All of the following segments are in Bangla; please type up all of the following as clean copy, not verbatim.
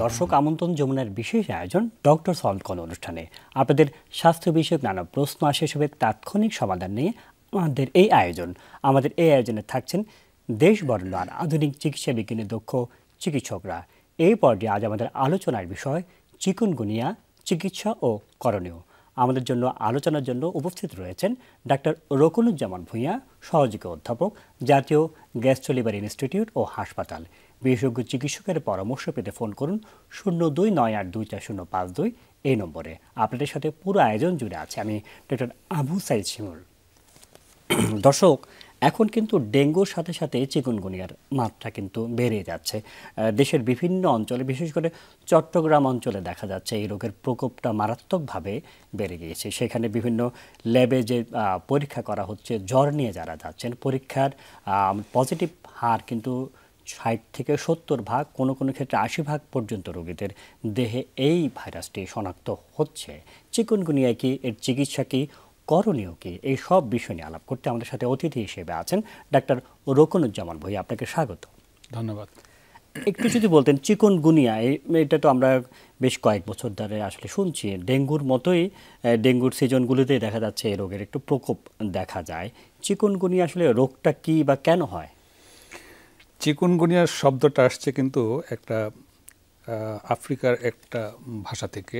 দর্শক, আমন্ত্রণ যমুনার বিশেষ আয়োজন ডক্টর সলভ কল অনুষ্ঠানে। আপনাদের স্বাস্থ্য বিষয়ক নানা প্রশ্ন আসে, সেসবের তাৎক্ষণিক সমাধান নিয়ে আমাদের এই আয়োজনে থাকছেন দেশ বরেণ্য আর আধুনিক চিকিৎসা বিজ্ঞানে দক্ষ চিকিৎসকরা। এই পর্যায়ে আজ আমাদের আলোচনার বিষয় চিকুনগুনিয়া, চিকিৎসা ও করণীয়। আমাদের জন্য আলোচনার জন্য উপস্থিত রয়েছেন ডাক্তার রকুনুজ্জামান ভূঁইয়া, সহযোগী অধ্যাপক, জাতীয় গ্যাস্ট্রো-লিভার ইনস্টিটিউট ও হাসপাতাল। বিশেষজ্ঞ চিকিৎসকের পরামর্শ পেতে ফোন করুন 0298240052 এই নম্বরে। আপনাদের সাথে পুরো আয়োজন জুড়ে আছে আমি ডক্টর আবু সাইদ শিমুল। দর্শক, এখন কিন্তু ডেঙ্গুর সাথে সাথে চিকুনগুনিয়ার মাত্রা কিন্তু বেড়ে যাচ্ছে। দেশের বিভিন্ন অঞ্চলে, বিশেষ করে চট্টগ্রাম অঞ্চলে দেখা যাচ্ছে এই রোগের প্রকোপটা মারাত্মকভাবে বেড়ে গিয়েছে। সেখানে বিভিন্ন ল্যাবে যে পরীক্ষা করা হচ্ছে, জ্বর নিয়ে যারা যাচ্ছেন, পরীক্ষার পজিটিভ হার কিন্তু 60 থেকে 70 ভাগ, কোনো কোনো ক্ষেত্রে 80 ভাগ পর্যন্ত রোগীদের দেহে এই ভাইরাসটি শনাক্ত হচ্ছে। চিকুনগুনিয়া কি, এর চিকিৎসা কি, করণীয় কি, এই সব বিষয় নিয়ে আলাপ করতে আমাদের সাথে অতিথি হিসেবে আছেন ডাক্তার রকুনুজ্জামান ভূঁইয়া। আপনাকে স্বাগত। ধন্যবাদ। একটু যদি বলতেন, চিকুনগুনিয়া এটা তো আমরা বেশ কয়েক বছর ধরে আসলে শুনছি, ডেঙ্গুর মতোই ডেঙ্গুর সিজনগুলোতেই দেখা যাচ্ছে এই রোগের একটু প্রকোপ দেখা যায়। চিকুনগুনিয়া আসলে রোগটা কি বা কেন হয়? চিকুনগুনিয়ার শব্দটা আসছে কিন্তু একটা আফ্রিকার একটা ভাষা থেকে,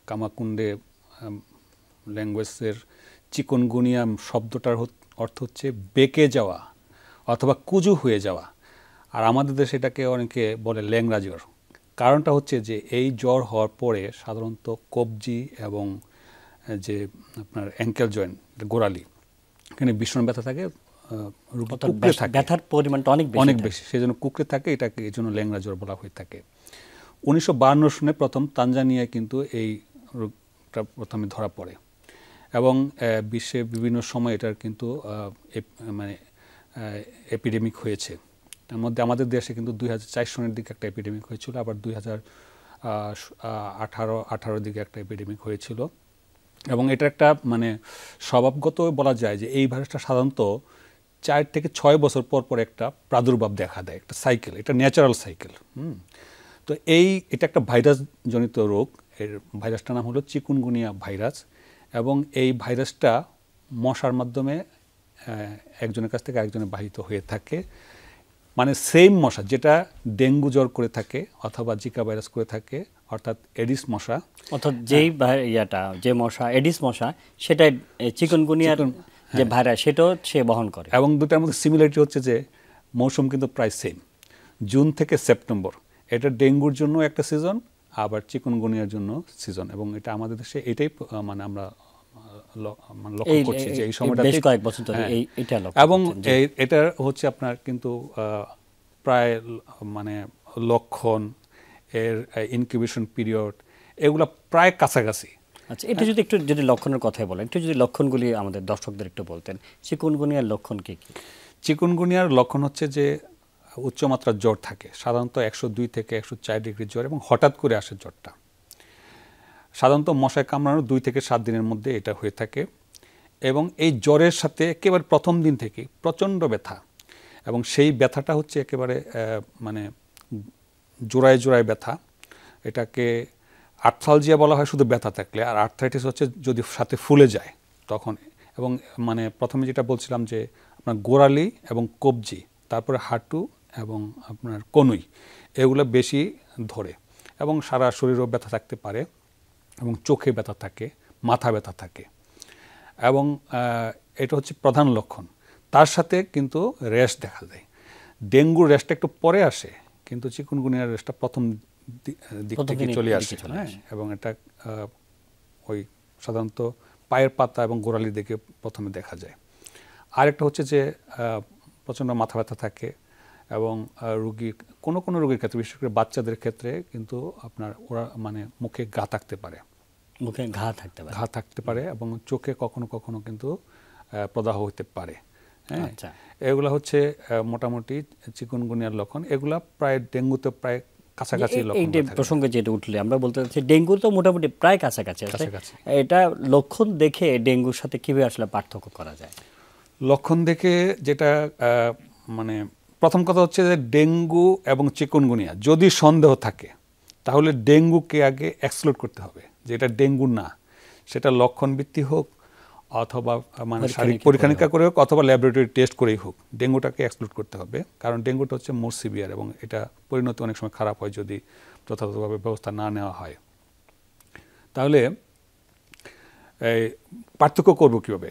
কামাকুন্ডে ল্যাঙ্গুয়েজের চিকুনগুনিয়া শব্দটার অর্থ হচ্ছে বেঁকে যাওয়া অথবা কুজু হয়ে যাওয়া। আর আমাদের দেশে এটাকে অনেকে বলে ল্যাংড়া জ্বর। কারণটা হচ্ছে যে এই জ্বর হওয়ার পরে সাধারণত কবজি এবং যে আপনার অ্যাঙ্কেল জয়েন্ট, গোড়ালি, এখানে ভীষণ ব্যথা থাকে, ব্যথার পরিমাণটা অনেক বেশি, সেই জন্য কুকড়ে থাকে। এটাকে এই জন্য ল্যাংড়া জ্বর বলা হয়ে থাকে। 1952 সনে প্রথম তানজানিয়ায় কিন্তু এই রোগটা প্রথমে ধরা পড়ে এবং বিশ্বে বিভিন্ন সময় এটার কিন্তু মানে এপিডেমিক হয়েছে। তার মধ্যে আমাদের দেশে কিন্তু 2004 সনের দিকে একটা এপিডেমিক হয়েছিল, আবার 2018 দিকে একটা এপিডেমিক হয়েছিল। এবং এটা একটা মানে স্বভাবগত বলা যায় যে এই ভাইরাসটা সাধারণত 4 থেকে 6 বছর পর পর একটা প্রাদুর্ভাব দেখা দেয়, একটা সাইকেল, এটা ন্যাচারাল সাইকেল। তো এটা একটা ভাইরাস জনিত রোগ। এর ভাইরাসটার নাম হলো চিকুনগুনিয়া ভাইরাস এবং এই ভাইরাসটা মশার মাধ্যমে একজনের কাছ থেকে আরেকজনে বাহিত হয়ে থাকে। মানে সেম মশা যেটা ডেঙ্গু জ্বর করে থাকে অথবা জিকা ভাইরাস করে থাকে, অর্থাৎ এডিস মশা, অর্থাৎ যে মশা এডিস মশা, সেটা চিকুনগুনিয়ার যে ভাইরাস সেটাও সে বহন করে। এবং দুটার মধ্যে সিমিলারিটি হচ্ছে যে মৌসুম কিন্তু প্রায় সেম, জুন থেকে সেপ্টেম্বর। এটা ডেঙ্গুর জন্য একটা সিজন, আবার চিকুনগুনিয়ার জন্য সিজন। এবং এটা আমাদের দেশে এটাই মানে আমরা লক্ষ্য করছি যে এই সময়টা বেশ কয়েক বছর ধরে এটা লক্ষ্য। এবং এটা হচ্ছে আপনার কিন্তু প্রায় মানে লক্ষণ, এর ইনকিউবেশন পিরিয়ড, এগুলো প্রায় কাছাকাছি। আচ্ছা, এটা যদি লক্ষণের কথাই বলেন, একটু যদি লক্ষণগুলি আমাদের দর্শকদের একটু বলতেন। চিকুনগুনিয়ার লক্ষণ কি কি? চিকুনগুনিয়ার লক্ষণ হচ্ছে যে উচ্চমাত্রার জ্বর থাকে, সাধারণত 102 থেকে 104 ডিগ্রি জ্বর, এবং হঠাৎ করে আসে জ্বরটা। সাধারণত মশায় কামড়ানোর 2 থেকে 7 দিনের মধ্যে এটা হয়ে থাকে। এবং এই জ্বরের সাথে একেবারে প্রথম দিন থেকে প্রচণ্ড ব্যথা, এবং সেই ব্যথাটা হচ্ছে একেবারে মানে জোড়ায় জোড়ায় ব্যথা। এটাকে আর্থালজিয়া বলা হয় শুধু ব্যথা থাকলে, আর আর্থ্রাইটিস হচ্ছে যদি সাথে ফুলে যায় তখন। এবং মানে প্রথমে যেটা বলছিলাম যে আপনার গোড়ালি এবং কবজি, তারপরে হাঁটু এবং আপনার কনুই, এগুলো বেশি ধরে। এবং সারা শরীরেও ব্যথা থাকতে পারে, এবং চোখে ব্যথা থাকে, মাথা ব্যথা থাকে। এবং এটা হচ্ছে প্রধান লক্ষণ। তার সাথে কিন্তু র্যাশ দেখা যায়। ডেঙ্গুর র্যাশটা একটু পরে আসে, কিন্তু চিকুনগুনিয়ার র্যাশটা প্রথম দিক থেকে চলে আসে। এবং এটা ওই সাধারণত পায়ের পাতা এবং গোড়ালির দিকে প্রথমে দেখা যায়। আরেকটা হচ্ছে যে প্রচণ্ড মাথা ব্যথা থাকে, এবং কোনো রোগীর ক্ষেত্রে, বিশেষ করে বাচ্চাদের ক্ষেত্রে কিন্তু আপনার ওরা মানে মুখে ঘা থাকতে পারে, ঘা থাকতে পারে, এবং চোখে কখনো কখনো কিন্তু প্রদাহ হতে পারে। এগুলা হচ্ছে মোটামুটি চিকুনগুনিয়ার লক্ষণ। এগুলা প্রায় ডেঙ্গুতে প্রায় কাছাকাছি লক্ষণ। এই প্রসঙ্গে যেটা উঠলে আমরা বলতে চাচ্ছি, ডেঙ্গু তো মোটামুটি প্রায় কাছাকাছি। এটা লক্ষণ দেখে ডেঙ্গুর সাথে কিভাবে আসলে পার্থক্য করা যায়? লক্ষণ দেখে যেটা মানে প্রথম কথা হচ্ছে যে ডেঙ্গু এবং চিকুনগুনিয়া যদি সন্দেহ থাকে, তাহলে ডেঙ্গুকে আগে এক্সক্লুড করতে হবে, যে এটা ডেঙ্গু না, সেটা লক্ষণ ভিত্তি হোক অথবা মানে শারীরিক পরীক্ষা নিরীক্ষা করে হোক অথবা ল্যাবরেটরি টেস্ট করেই হোক, ডেঙ্গুটাকে এক্সক্লুড করতে হবে। কারণ ডেঙ্গুটা হচ্ছে মোর সিভিয়ার এবং এটা পরিণতি অনেক সময় খারাপ হয় যদি যথাযথভাবে ব্যবস্থা না নেওয়া হয়। তাহলে এই পার্থক্য করব কীভাবে?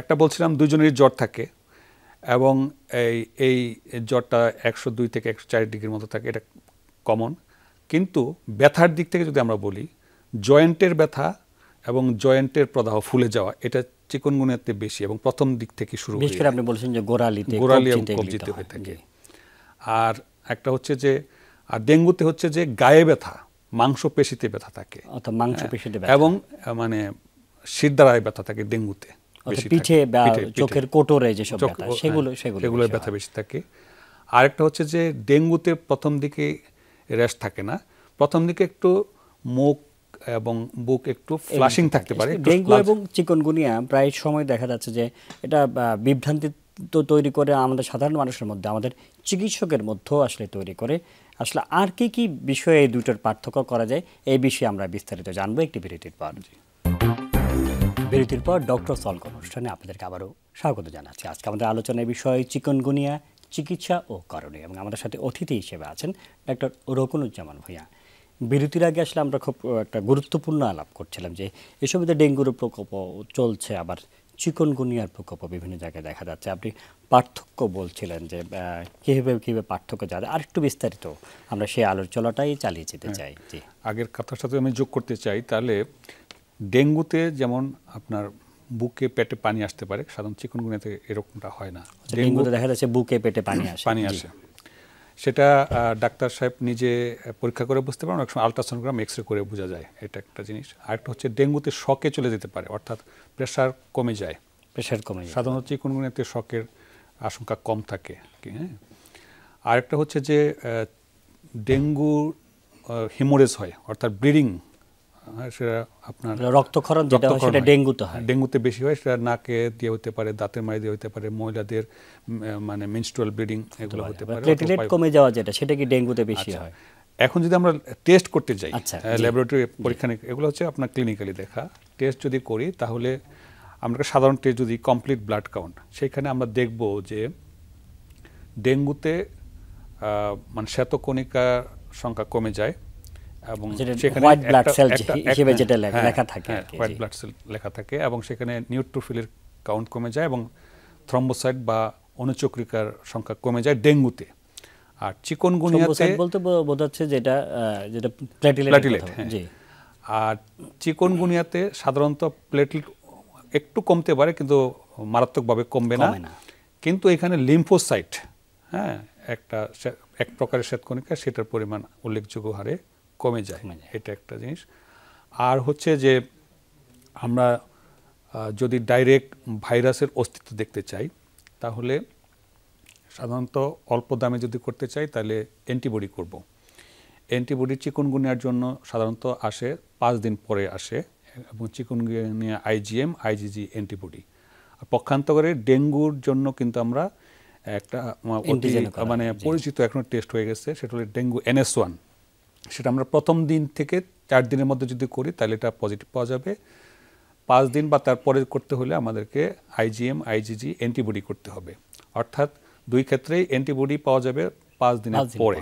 একটা বলছিলাম দুজনেরই জ্বর থাকে এবং এই জ্বরটা 102 থেকে 104 ডিগ্রির মতো থাকে, এটা কমন। কিন্তু ব্যথার দিক থেকে যদি আমরা বলি, জয়েন্টের ব্যথা এবং জয়েন্টের প্রদাহ ফুলে যাওয়া, এটা চিকুনগুনিয়াতে বেশি এবং প্রথম দিক থেকে শুরু হয়। বিশেষ করে আপনি বলছেন যে গোড়ালি এবং কবজিতে হয়ে থাকে। আর একটা হচ্ছে যে আর ডেঙ্গুতে হচ্ছে যে গায়ে ব্যথা, মাংসপেশিতে ব্যথা থাকে অর্থাৎ মাংসপেশিতে ব্যথা এবং মানে শিরদাঁড়ায় ব্যথা থাকে ডেঙ্গুতে বেশি, পিঠে বা চোখের কোটরে যেসব ব্যথা সেগুলো ব্যথা বেশি থাকে। আরেকটা হচ্ছে যে ডেঙ্গুতে প্রথম দিকে র্যাশ থাকে না, প্রথম দিকে একটু মুখ এবং বুক একটু ফ্লাশিং থাকতে পারে। ডেঙ্গু এবং চিকুনগুনিয়া প্রায় সময় দেখা যাচ্ছে যে এটা বিভ্রান্তি তো তৈরি করে আমাদের সাধারণ মানুষের মধ্যে, আমাদের চিকিৎসকের মধ্যেও আসলে তৈরি করে। আসলে আর কি কি বিষয়ে এই দুটোর পার্থক্য করা যায়, এই বিষয়ে আমরা বিস্তারিত জানবো একটি বিরতির পর। বিরতির পর ডক্টর সলক অনুষ্ঠানে আপনাদেরকে আবারও স্বাগত জানাচ্ছি। আজকে আমাদের আলোচনার বিষয় চিকুনগুনিয়া, চিকিৎসা ও করণীয়, এবং আমাদের সাথে অতিথি হিসেবে আছেন ডক্টর রকুনুজ্জামান ভূঁইয়া। বিরতির আগে আসলে আমরা খুব একটা গুরুত্বপূর্ণ আলাপ করছিলাম যে এসব ডেঙ্গুর প্রকোপ চলছে, আবার চিকুনগুনিয়ার প্রকোপ বিভিন্ন জায়গায় দেখা যাচ্ছে। আপনি পার্থক্য বলছিলেন যে কীভাবে পার্থক্য যাবে, আর একটু বিস্তারিত আমরা সেই আলোচনাটাই চালিয়ে যেতে চাই। জি, আগের কথার সাথে আমি যোগ করতে চাই। তাহলে ডেঙ্গুতে যেমন আপনার বুকে পেটে পানি আসতে পারে, সাধারণ চিকুনগুনিয়াতে এরকমটা হয় না। ডেঙ্গুতে দেখা যাচ্ছে বুকে পেটে পানি আসে। সেটা ডাক্তার সাহেব নিজে পরীক্ষা করে বুঝতে পারেন, অনেক সময় আলট্রাসোনোগ্রাম এক্সরে করে বোঝা যায়, এটা একটা জিনিস। আরেকটা হচ্ছে ডেঙ্গুতে শকে চলে যেতে পারে, অর্থাৎ প্রেশার কমে যায়। সাধারণত চিকুনগুনিয়াতে শকের আশঙ্কা কম থাকে। হ্যাঁ, আরেকটা হচ্ছে যে ডেঙ্গু হিমোরেজ হয়, অর্থাৎ ব্লিডিং, সেটা আপনার রক্তক্ষরণ যেটা হয় সেটা ডেঙ্গুতে হয়, ডেঙ্গুতে বেশি হয়। সেটা নাকে দিয়ে হতে পারে, দাঁতের মাড়ি দিয়ে হতে পারে, মহিলাদের মানে মেনস্ট্রুয়াল ব্লিডিং এগুলো হতে পারে। প্লেটলেট কমে যাওয়া যেটা, সেটা কি ডেঙ্গুতে বেশি হয়? এখন যদি আমরা টেস্ট করতে যাই, ল্যাবরেটরি পরীক্ষা এগুলো হচ্ছে আপনার ক্লিনিক্যালি দেখা টেস্ট যদি করি, তাহলে আমরা সাধারণ টেস্ট যদি কমপ্লিট ব্লাড কাউন্ট, সেখানে আমরা দেখব যে ডেঙ্গুতে মানে শ্বেতকণিকার সংখ্যা কমে যায় এবং সেখানে হোয়াইট ব্লাড সেল হিসেবে যেটা লেখা থাকে, হোয়াইট ব্লাড সেল লেখা থাকে, এবং সেখানে নিউট্রোফিলের কাউন্ট কমে যায় এবং থ্রম্বোসাইট বা অনুচক্রিকার সংখ্যা কমে যায় ডেঙ্গুতে। আর চিকুনগুনিয়াতে বলতে বোঝাচ্ছে যেটা প্লেটলেট। আর চিকুনগুনিয়াতে সাধারণত প্লেটলেট একটু কমতে পারে, কিন্তু মারাত্মকভাবে কমবে না। কিন্তু এখানে লিম্ফোসাইট, হ্যাঁ, এক প্রকারের শ্বেতকণিকা, সেটার পরিমাণ উল্লেখযোগ্য হারে কমে যায়, এটা একটা জিনিস। আর হচ্ছে যে আমরা যদি ডাইরেক্ট ভাইরাসের অস্তিত্ব দেখতে চাই, তাহলে সাধারণত অল্প দামে যদি করতে চাই তাহলে অ্যান্টিবডি করব। অ্যান্টিবডি চিকুনগুনিয়ার জন্য সাধারণত আসে 5 দিন পরে আসে, এবং চিকুনগুনিয়া আইজিএম, আইজিজি অ্যান্টিবডি। আর পক্ষান্তরে ডেঙ্গুর জন্য কিন্তু আমরা একটা মানে পরিচিত এখনো টেস্ট হয়ে গেছে, সেটা হলো ডেঙ্গু NS1। সেটা আমরা প্রথম দিন থেকে 4 দিনের মধ্যে যদি করি তাহলে এটা পজিটিভ পাওয়া যাবে। 5 দিন বা তারপরে করতে হলে আমাদেরকে আইজিএম, আইজিজি অ্যান্টিবডি করতে হবে। অর্থাৎ দুই ক্ষেত্রেই অ্যান্টিবডি পাওয়া যাবে 5 দিনের পরে।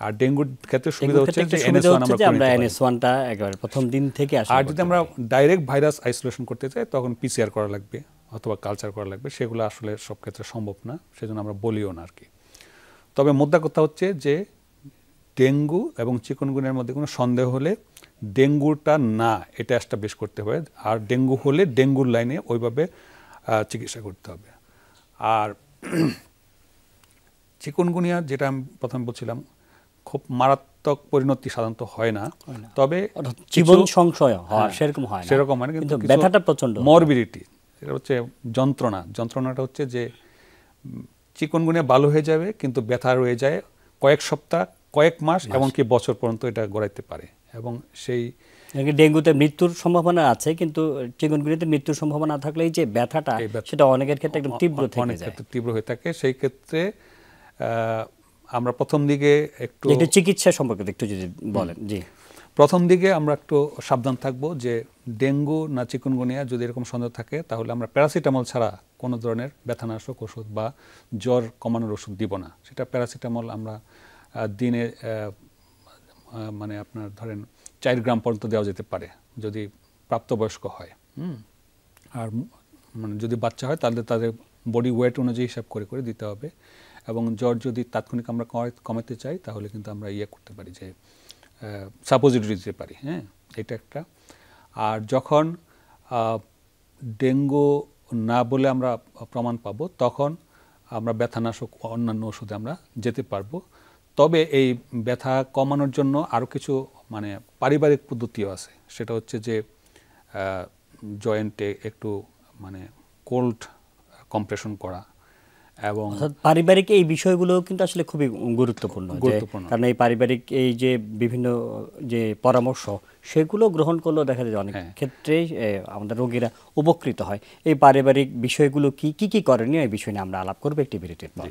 আর ডেঙ্গুর ক্ষেত্রে সুবিধা হচ্ছে যে আমরা NS1টা একেবারে প্রথম দিন থেকে আসে। আর যদি আমরা ডাইরেক্ট ভাইরাস আইসোলেশন করতে চাই, তখন PCR করা লাগবে অথবা কালচার করা লাগবে, সেগুলো আসলে সব ক্ষেত্রে সম্ভব না, সেজন্য আমরা বলিও না আর কি। তবে মোদ্দা কথা হচ্ছে যে ডেঙ্গু এবং চিকুনগুনিয়ার মধ্যে কোনো সন্দেহ হলে ডেঙ্গুটা না, এটা এস্টাবলিশ করতে হবে। আর ডেঙ্গু হলে ডেঙ্গুর লাইনে ওইভাবে চিকিৎসা করতে হবে। আর চিকুনগুনিয়া, যেটা আমি প্রথমে বলছিলাম, খুব মারাত্মক পরিণতি সাধারণত হয় না, তবে জীবন সংশয় হয় সেরকম হয় না, কিন্তু ব্যথাটা প্রচন্ড, মরবিডিটি, এটা হচ্ছে যন্ত্রণাটা হচ্ছে যে চিকুনগুনিয়া ভালো হয়ে যাবে কিন্তু ব্যথা রয়ে যায় কয়েক সপ্তাহ, কয়েক মাস, এমনকি বছর পর্যন্ত এটা গড়াইতে পারে। এবং সেই ডেঙ্গুতে মৃত্যুর সম্ভাবনা আছে, কিন্তু চিকুনগুনিয়াতে মৃত্যুর সম্ভাবনা থাকলেই যে ব্যথাটা, সেটা অনেকের ক্ষেত্রে একদম তীব্র হয়ে থাকে। সেই ক্ষেত্রে আমরা প্রথম দিকে একটু চিকিৎসা সম্পর্কে একটু যদি বলেন। জি, প্রথম দিকে আমরা একটু সাবধান থাকবো যে ডেঙ্গু না চিকুনগুনিয়া যদি এরকম সন্দেহ থাকে তাহলে আমরা প্যারাসিটামল ছাড়া কোনো ধরনের ব্যথানাশক ওষুধ বা জ্বর কমানোর ওষুধ দিব না। সেটা প্যারাসিটামল আমরা দিনে মানে আপনার ধরেন 4 গ্রাম পর্যন্ত দেওয়া যেতে পারে যদি প্রাপ্তবয়স্ক হয়। আর মানে যদি বাচ্চা হয় তাহলে তাদের বডি ওয়েট অনুযায়ী হিসাব করে করে দিতে হবে। এবং জ্বর যদি তাৎক্ষণিক আমরা কমাতে চাই তাহলে কিন্তু আমরা করতে পারি যে সাপোজিটরি দিতে পারি। হ্যাঁ, এটা একটা। আর যখন ডেঙ্গু না বলে আমরা প্রমাণ পাবো তখন আমরা ব্যথানাশক অন্যান্য ওষুধে আমরা যেতে পারবো। তবে এই ব্যথা কমানোর জন্য আরও কিছু মানে পারিবারিক পদ্ধতিও আছে। সেটা হচ্ছে যে জয়েন্টে একটু মানে কোল্ড কম্প্রেশন করা এবং পারিবারিক এই বিষয়গুলো কিন্তু আসলে খুবই গুরুত্বপূর্ণ। কারণ এই পারিবারিক এই যে বিভিন্ন যে পরামর্শ সেগুলো গ্রহণ করলেও দেখা যায় অনেক ক্ষেত্রেই আমাদের রোগীরা উপকৃত হয়। এই পারিবারিক বিষয়গুলো কি করণীয় এই বিষয় নিয়ে আমরা আলাপ করবো একটি বিরতির পর।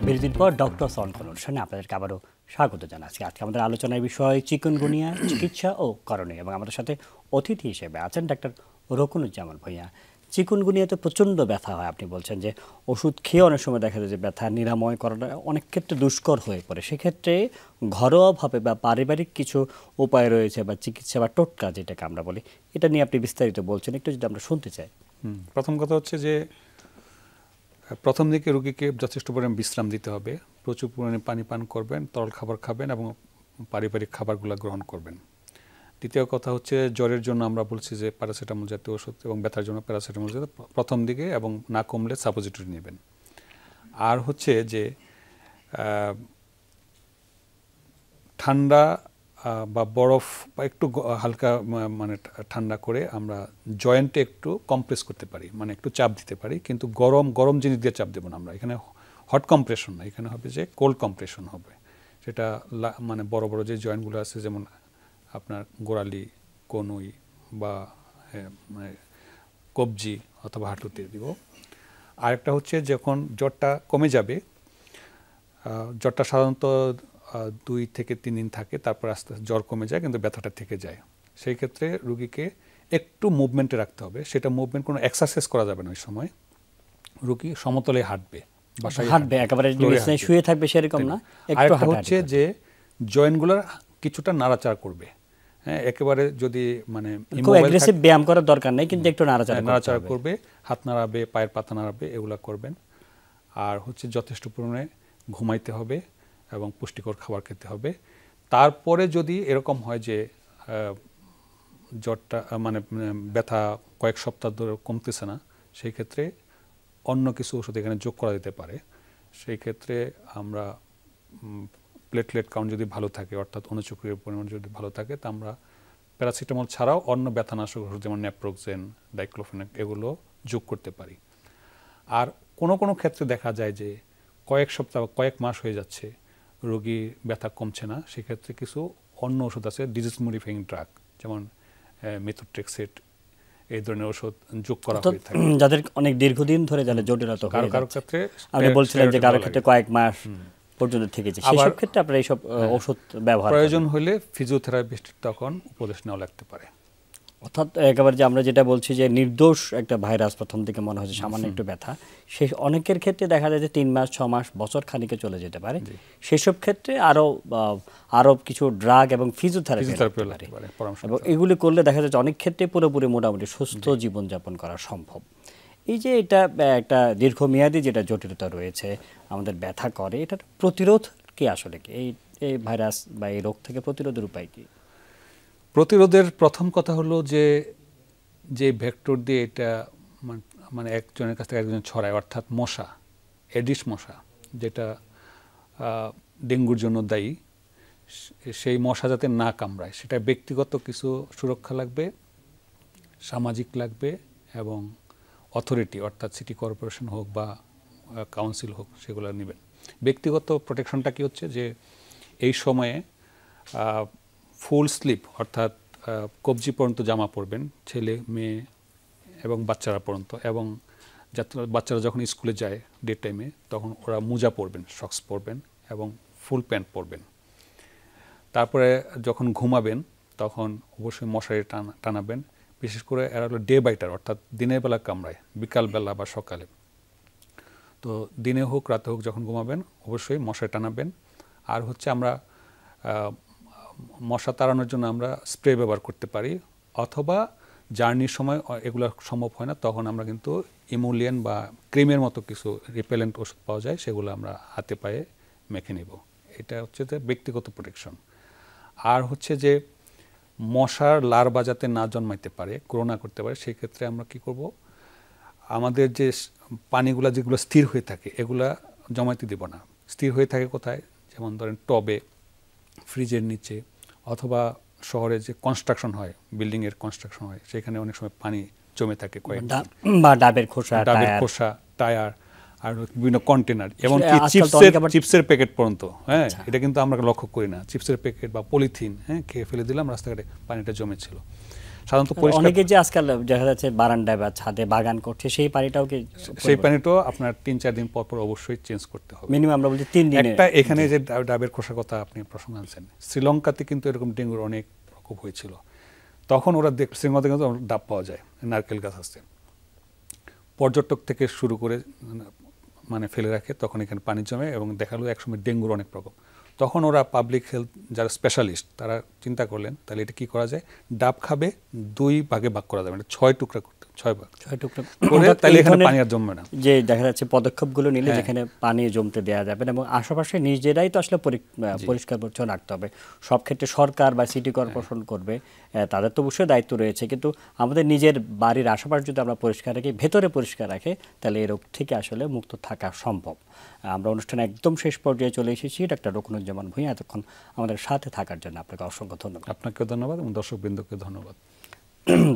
বিরতির পর ডক্টর অনকন অনুষ্ঠানে আপনাদেরকে আবারও স্বাগত জানাচ্ছি। আজকে আমাদের আলোচনার বিষয় চিকুনগুনিয়া চিকিৎসা ও করণীয়, এবং আমাদের সাথে অতিথি হিসেবে আছেন ডাক্তার রকুনুজ্জামান ভূঁইয়া। চিকুনগুনিয়াতে প্রচণ্ড ব্যথা হয়, আপনি বলছেন যে ওষুধ খেয়ে অনেক সময় দেখা যায় যে ব্যথা নিরাময় করাটা অনেক ক্ষেত্রে দুষ্কর হয়ে পড়ে। সেক্ষেত্রে ঘরোয়াভাবে বা পারিবারিক কিছু উপায় রয়েছে বা চিকিৎসা বা টোটকা যেটাকে আমরা বলি, এটা নিয়ে আপনি বিস্তারিত বলছেন, একটু যদি আমরা শুনতে চাই। প্রথম কথা হচ্ছে যে প্রথম দিকে রোগীকে যথেষ্ট পরিমাণ বিশ্রাম দিতে হবে, প্রচুর পরিমাণে পানি পান করবেন, তরল খাবার খাবেন এবং পারিবারিক খাবারগুলো গ্রহণ করবেন। দ্বিতীয় কথা হচ্ছে জ্বরের জন্য আমরা বলছি যে প্যারাসিটামল জাতীয় ওষুধ এবং ব্যথার জন্য প্যারাসিটামল জাতীয় প্রথম দিকে, এবং না কমলে সাপোজিটরি নেবেন। আর হচ্ছে যে ঠান্ডা বা বরফ বা একটু হালকা মানে ঠান্ডা করে আমরা জয়েন্টে একটু কম্প্রেস করতে পারি, মানে একটু চাপ দিতে পারি, কিন্তু গরম জিনিস দিয়ে চাপ দেবো না আমরা। এখানে হট কম্প্রেশন না, এখানে হবে যে কোল্ড কম্প্রেশন হবে। সেটা মানে বড় বড় যে জয়েন্টগুলো আছে যেমন আপনার গোড়ালি, কনুই বা কবজি অথবা হাঁটুতে দিব। আরেকটা হচ্ছে যখন জ্বরটা কমে যাবে, জ্বরটা সাধারণত 2 থেকে 3 দিন থাকে, তারপর আস্তে আস্তে জ্বর কমে যায় কিন্তু ব্যথাটা থেকে যায়। সেই ক্ষেত্রে রুগীকে একটু মুভমেন্টে রাখতে হবে। সেটা মুভমেন্ট কোনো এক্সারসাইজ করা যাবে না, ওই সময় রুগী সমতলে হাঁটবে, বাসায় হাঁটবে, একেবারে শুয়ে থাকবে সেরকম না। আরেকটা হচ্ছে যে জয়েন্টগুলোর কিছুটা নাড়াচাড়া করবে। হ্যাঁ, একেবারে যদি মানে অ্যাগ্রেসিভ ব্যায়াম করার দরকার নেই, কিন্তু একটু নাড়াচাড়া করবে, হাত নাড়াবে, পায়ের পাতা নাড়াবে, এগুলা করবেন। আর হচ্ছে যথেষ্ট পরিমাণে ঘুমাইতে হবে এবং পুষ্টিকর খাবার খেতে হবে। তারপরে যদি এরকম হয় যে জ্বরটা মানে ব্যথা কয়েক সপ্তাহ ধরে কমতেছে না, সেই ক্ষেত্রে অন্য কিছু ওষুধ এখানে যোগ করা যেতে পারে। সেই ক্ষেত্রে আমরা প্লেটলেট কাউন্ট যদি ভালো থাকে, অর্থাৎ অনুচক্রিয়ার পরিমাণ যদি ভালো থাকে, তা আমরা প্যারাসিটামল ছাড়াও অন্য ব্যথানাশক ওষুধ যেমন ন্যাপ্রোক্সেন, ডাইক্লোফেনাক এগুলো যোগ করতে পারি। আর কোনো ক্ষেত্রে দেখা যায় যে কয়েক সপ্তাহ বা কয়েক মাস হয়ে যাচ্ছে, রোগী ব্যথা কমছে না, সেক্ষেত্রে কিছু অন্য ওষুধ আছে ডিজিজ মডিফাইং ড্রাগ, যেমন মেথোট্রেক্সেট, এই ধরনের ওষুধ যোগ করা হয়ে থাকে যাদের অনেক দীর্ঘদিন ধরে যাদের জটিলতা হয়। কারো ক্ষেত্রে আপনি বলছিলেন যে কারো ক্ষেত্রে কয়েক মাস পর্যন্ত থেকেছে, সেই সব ক্ষেত্রে আপনারা এইসব ওষুধ ব্যবহার প্রয়োজন হলে ফিজিওথেরাপিস্ট তখন উপদেশ নেওয়া লাগতে পারে। অর্থাৎ একেবারে যে আমরা যেটা বলছি যে নির্দোষ একটা ভাইরাস, প্রথম দিকে মনে হয় সামান্য একটু ব্যথা, সে অনেকের ক্ষেত্রে দেখা যায় যে 3 মাস 6 মাস বছর খানিকে চলে যেতে পারে। সেসব ক্ষেত্রে আরো কিছু ড্রাগ এবং ফিজিওথেরাপি লাগতে পারে, এবং এগুলি করলে দেখা যায় অনেক ক্ষেত্রে পুরোপুরি মোটামুটি সুস্থ জীবনযাপন করা সম্ভব। এই যে এটা একটা দীর্ঘমেয়াদী যেটা জটিলতা রয়েছে আমাদের ব্যথা করে, এটার প্রতিরোধ কি আসলে কি? এই ভাইরাস বা এই রোগ থেকে প্রতিরোধের উপায় কি? প্রতিরোধের প্রথম কথা হলো যে ভেক্টর দিয়ে এটা মানে একজনের কাছ থেকে একজন ছড়ায়, অর্থাৎ মশা, এডিস মশা, যেটা ডেঙ্গুর জন্য দায়ী, সেই মশা যাতে না কামড়ায় সেটা ব্যক্তিগত কিছু সুরক্ষা লাগবে, সামাজিক লাগবে, এবং অথরিটি অর্থাৎ সিটি কর্পোরেশন হোক বা কাউন্সিল হোক সেগুলো নেবেন। ব্যক্তিগত প্রোটেকশনটা কি হচ্ছে যে এই সময়ে ফুল স্লিপ অর্থাৎ কবজি পর্যন্ত জামা পরবেন, ছেলে মেয়ে এবং বাচ্চারা পর্যন্ত, এবং যাতে বাচ্চারা যখন স্কুলে যায় ডে টাইমে তখন ওরা মোজা পরবেন, সক্স পরবেন এবং ফুল প্যান্ট পরবেন। তারপরে যখন ঘুমাবেন তখন অবশ্যই মশারি টানাবেন। বিশেষ করে এরা হলো ডে বাইটার, অর্থাৎ দিনের বেলা কামড়ায়, বিকালবেলা বা সকালে। তো দিনে হোক রাতে হোক যখন ঘুমাবেন অবশ্যই মশারি টানাবেন। আর হচ্ছে আমরা মশা তাড়ানোর জন্য আমরা স্প্রে ব্যবহার করতে পারি, অথবা জার্নির সময় এগুলো সম্ভব হয় না, তখন আমরা কিন্তু ইমোলিয়ান বা ক্রিমের মতো কিছু রিপেলেন্ট ওষুধ পাওয়া যায়, সেগুলো আমরা হাতে পায়ে মেখে নেব। এটা হচ্ছে যে ব্যক্তিগত প্রোটেকশন। আর হচ্ছে যে মশার লার্ভা যাতে না জন্মাইতে পারে, গ্রো না করতে পারে, সেই ক্ষেত্রে আমরা কি করব, আমাদের যে পানিগুলা যেগুলো স্থির হয়ে থাকে এগুলা জমাইতে দেব না। স্থির হয়ে থাকে কোথায়, যেমন ধরেন টবে, ফ্রিজের নিচে, অথবা শহরে যে কনস্ট্রাকশন হয়, বিল্ডিংয়ের কনস্ট্রাকশন হয়, সেখানে অনেক সময় পানি জমে থাকে কয়েকটা, বা ডাবের খোসা, টায়ার আর বিভিন্ন কন্টেনার, এমনকি চিপসের প্যাকেট পর্যন্ত। হ্যাঁ, এটা কিন্তু আমরা লক্ষ্য করি না। চিপসের প্যাকেট বা পলিথিন খেয়ে ফেলে দিলাম রাস্তাঘাটে, পানিটা জমেছিল। সাধারণত অনেকে যে আজকাল দেখা যাচ্ছে বারান্দায় বা ছাদে বাগান করছে, সেই পানিটাও আপনার 3-4 দিন পর পর অবশ্যই চেঞ্জ করতে হবে। মিনিমাম আমরা বলছি 3 দিনে। একটা এখানে যে ডাবের খোসা কথা আপনি প্রসঙ্গ আনছেন, শ্রীলঙ্কাতে কিন্তু এরকম ডেঙ্গুর অনেক প্রকোপ হয়েছিল। তখন ওরা শ্রীলঙ্কাতে কিন্তু ডাব পাওয়া যায়, নারকেল গাছ আছে, পর্যটক থেকে শুরু করে মানে ফেলে রাখে, তখন এখানে পানি জমে এবং দেখা গেলো একসময় ডেঙ্গুর অনেক প্রকোপ। তখন ওরা পাবলিক হেলথ যারা স্পেশালিস্ট তারা চিন্তা করলেন তাহলে এটা কি করা যায়, ডাব খাবে 2 ভাগে ভাগ করা যাবে, 6 টুকরা করতে, 6 টুকরা করে, তাহলে এখানে পানি আর জমবে না। যে দেখা যাচ্ছে পদক্ষেপগুলো নিলে যেখানে পানি জমতে দেওয়া যাবে না, এবং আশেপাশে নিজেরাই তো আসলে পরিষ্কার পরিচ্ছন্ন রাখতে হবে। সব ক্ষেত্রে সরকার বা সিটি কর্পোরেশন করবে, তাদের তো অবশ্যই দায়িত্ব রয়েছে, কিন্তু আমাদের নিজের বাড়ির আশেপাশে যদি আমরা পরিষ্কার রাখি, ভেতরে পরিষ্কার রাখি, তাহলে এই রোগ থেকে আসলে মুক্ত থাকা সম্ভব। আমরা অনুষ্ঠানে একদম শেষ পর্যায়ে চলে এসেছি। ডাক্তার রুকনুজ্জামান ভূঁইয়া, এতক্ষণ আমাদের সাথে থাকার জন্য আপনাকে অসংখ্য ধন্যবাদ। আপনাকে ধন্যবাদ এবং দর্শকবৃন্দকে ধন্যবাদ।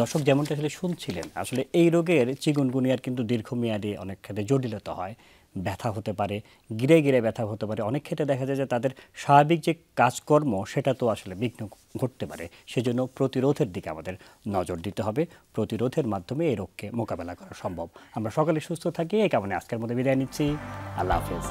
দর্শক, যেমনটা আসলে শুনছিলেন, আসলে এই রোগের চিকুনগুনিয়ার কিন্তু দীর্ঘমেয়াদী অনেক ক্ষেত্রে জটিলতা হয়, ব্যথা হতে পারে, গিরে গিরে ব্যথা হতে পারে। অনেক ক্ষেত্রে দেখা যায় যে তাদের স্বাভাবিক যে কাজকর্ম সেটা তো আসলে বিঘ্ন ঘটতে পারে। সেজন্য প্রতিরোধের দিকে আমাদের নজর দিতে হবে। প্রতিরোধের মাধ্যমে এই রোগকে মোকাবেলা করা সম্ভব। আমরা সকলে সুস্থ থাকি এই কারণে আজকের মধ্যে বিদায় নিচ্ছি। আল্লাহ হাফেজ।